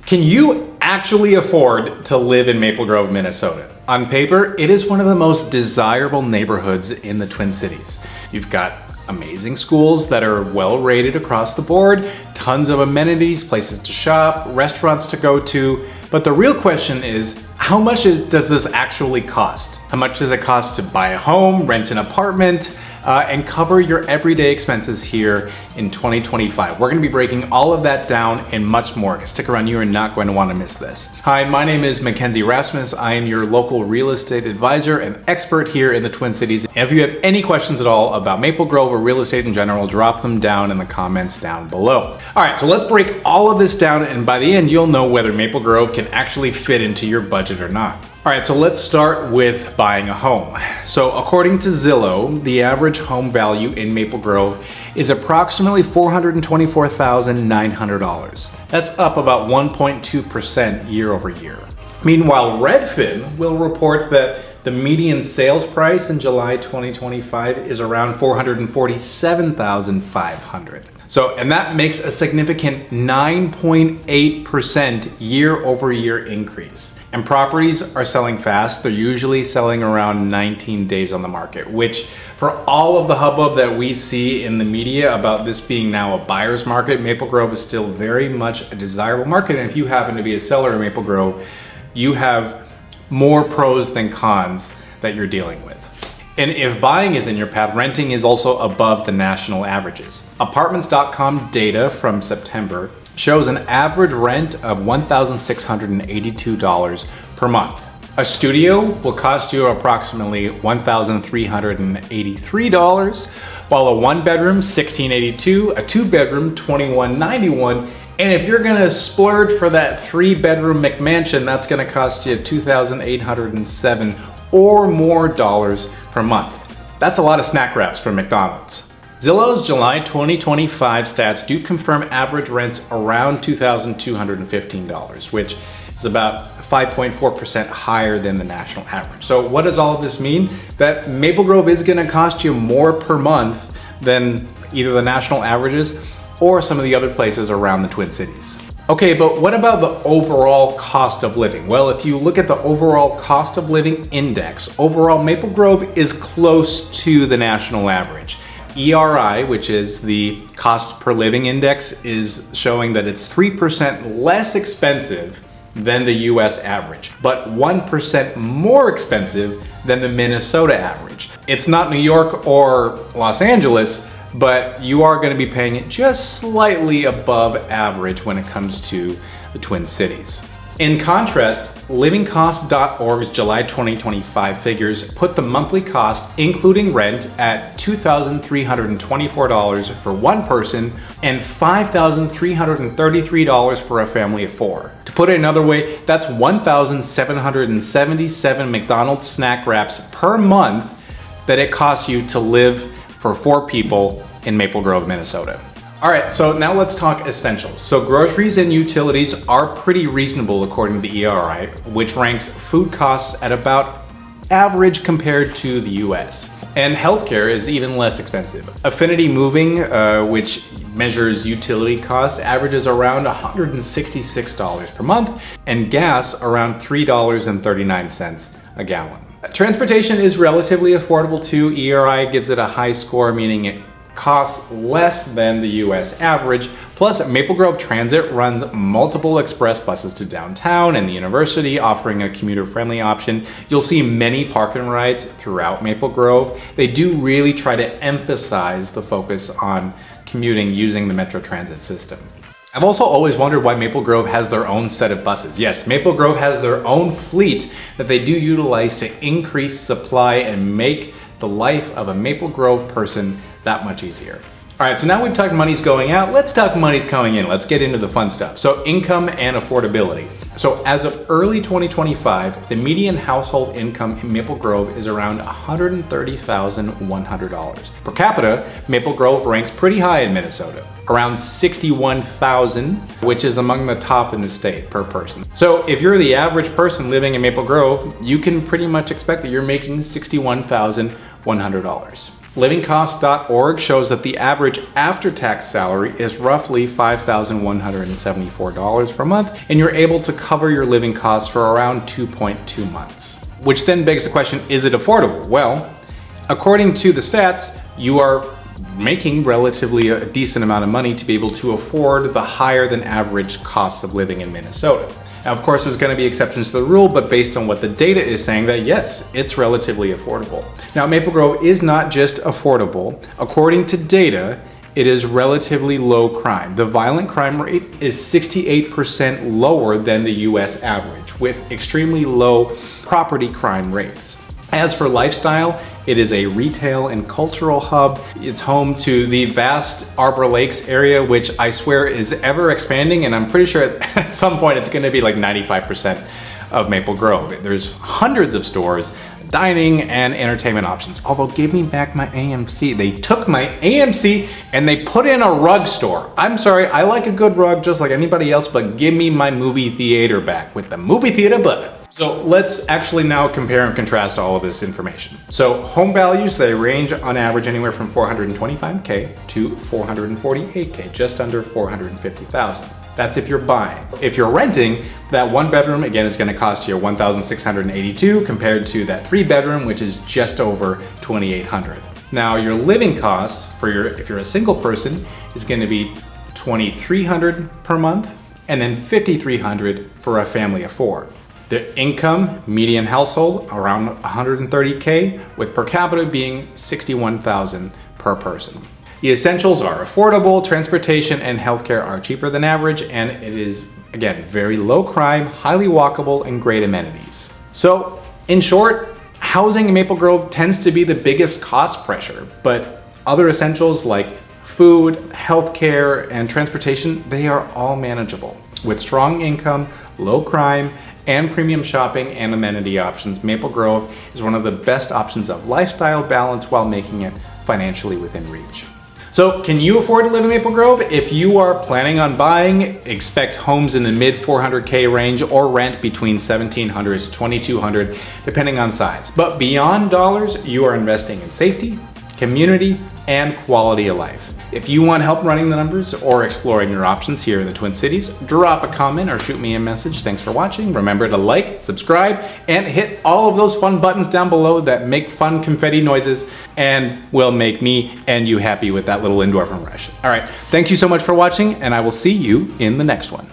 Can you actually afford to live in Maple Grove, Minnesota? On paper, it is one of the most desirable neighborhoods in the Twin Cities. You've got amazing schools that are well rated across the board, tons of amenities, places to shop, restaurants to go to. But the real question is, how much does this actually cost? How much does it cost to buy a home, rent an apartment, and cover your everyday expenses here in 2025? We're gonna be breaking all of that down and much more. Stick around, you are not going to want to miss this. Hi, my name is Mackenzie Rasmus. I am your local real estate advisor and expert here in the Twin Cities. And if you have any questions at all about Maple Grove or real estate in general, drop them down in the comments down below. All right, so let's break all of this down, and by the end, you'll know whether Maple Grove can actually fit into your budget or not. All right, so let's start with buying a home. So according to Zillow, the average home value in Maple Grove is approximately $424,900. That's up about 1.2% year over year. Meanwhile, Redfin will report that the median sales price in July 2025 is around $447,500. And that makes a significant 9.8% year over year increase. And properties are selling fast. They're usually selling around 19 days on the market, which for all of the hubbub that we see in the media about this being now a buyer's market, Maple Grove is still very much a desirable market. And if you happen to be a seller in Maple Grove, you have more pros than cons that you're dealing with. And if buying is in your path, renting is also above the national averages. Apartments.com data from September shows an average rent of $1,682 per month. A studio will cost you approximately $1,383, while a one bedroom, $1,682, a two bedroom, $2,191, and if you're gonna splurge for that three bedroom McMansion, that's gonna cost you $2,807 or more dollars per month. That's a lot of snack wraps from McDonald's. Zillow's July 2025 stats do confirm average rents around $2,215, which is about 5.4% higher than the national average. So what does all of this mean? That Maple Grove is gonna cost you more per month than either the national averages or some of the other places around the Twin Cities. Okay, but what about the overall cost of living? Well, if you look at the overall cost of living index, overall Maple Grove is close to the national average. ERI, which is the cost per living index, is showing that it's 3% less expensive than the US average, but 1% more expensive than the Minnesota average. It's not New York or Los Angeles, but you are going to be paying just slightly above average when it comes to the Twin Cities. In contrast, livingcosts.org's July 2025 figures put the monthly cost, including rent, at $2,324 for one person and $5,333 for a family of four. To put it another way, that's 1,777 McDonald's snack wraps per month that it costs you to live for four people in Maple Grove, Minnesota. All right, so now let's talk essentials. So groceries and utilities are pretty reasonable according to the ERI, which ranks food costs at about average compared to the US. And healthcare is even less expensive. Affinity Moving, which measures utility costs, averages around $166 per month, and gas around $3.39 a gallon. Transportation is relatively affordable too. ERI gives it a high score, meaning it costs less than the US average. Plus, Maple Grove Transit runs multiple express buses to downtown and the university, offering a commuter-friendly option. You'll see many park and rides throughout Maple Grove. They do really try to emphasize the focus on commuting using the Metro Transit system. I've also always wondered why Maple Grove has their own set of buses. Yes, Maple Grove has their own fleet that they do utilize to increase supply and make the life of a Maple Grove person that much easier. All right, so now we've talked money's going out, let's talk money's coming in. Let's get into the fun stuff. So income and affordability. So as of early 2025, the median household income in Maple Grove is around $130,100. Per capita, Maple Grove ranks pretty high in Minnesota, around $61,000, which is among the top in the state per person. So if you're the average person living in Maple Grove, you can pretty much expect that you're making $61,100. Livingcosts.org shows that the average after-tax salary is roughly $5,174 per month, and you're able to cover your living costs for around 2.2 months. Which then begs the question, is it affordable? Well, according to the stats, you are making relatively a decent amount of money to be able to afford the higher than average cost of living in Minnesota. Now, of course, there's going to be exceptions to the rule, but based on what the data is saying, that yes, it's relatively affordable. Now, Maple Grove is not just affordable. According to data, it is relatively low crime. The violent crime rate is 68% lower than the US average, with extremely low property crime rates. As for lifestyle, it is a retail and cultural hub. It's home to the vast Arbor Lakes area, which I swear is ever expanding, and I'm pretty sure at some point it's gonna be like 95% of Maple Grove. There's hundreds of stores, dining and entertainment options. Although, give me back my AMC. They took my AMC and they put in a rug store. I'm sorry, I like a good rug just like anybody else, but give me my movie theater back with the movie theater button. So let's actually now compare and contrast all of this information. So home values, they range on average anywhere from $425K to $448K, just under $450,000. That's if you're buying. If you're renting, that one bedroom, again, is gonna cost you $1,682 compared to that 3-bedroom, which is just over $2,800. Now your living costs if you're a single person, is gonna be $2,300 per month, and then $5,300 for a family of 4. The income, median household, around $130K, with per capita being $61,000 per person. The essentials are affordable, transportation and healthcare are cheaper than average, and it is, again, very low crime, highly walkable, and great amenities. So, in short, housing in Maple Grove tends to be the biggest cost pressure, but other essentials like food, healthcare, and transportation, they are all manageable. With strong income, low crime, and premium shopping and amenity options, Maple Grove is one of the best options of lifestyle balance while making it financially within reach. So can you afford to live in Maple Grove? If you are planning on buying, expect homes in the mid $400K range or rent between $1,700 to $2,200, depending on size. But beyond dollars, you are investing in safety, community, and quality of life. If you want help running the numbers or exploring your options here in the Twin Cities, drop a comment or shoot me a message. Thanks for watching. Remember to like, subscribe, and hit all of those fun buttons down below that make fun confetti noises and will make me and you happy with that little endorphin rush. All right, thank you so much for watching, and I will see you in the next one.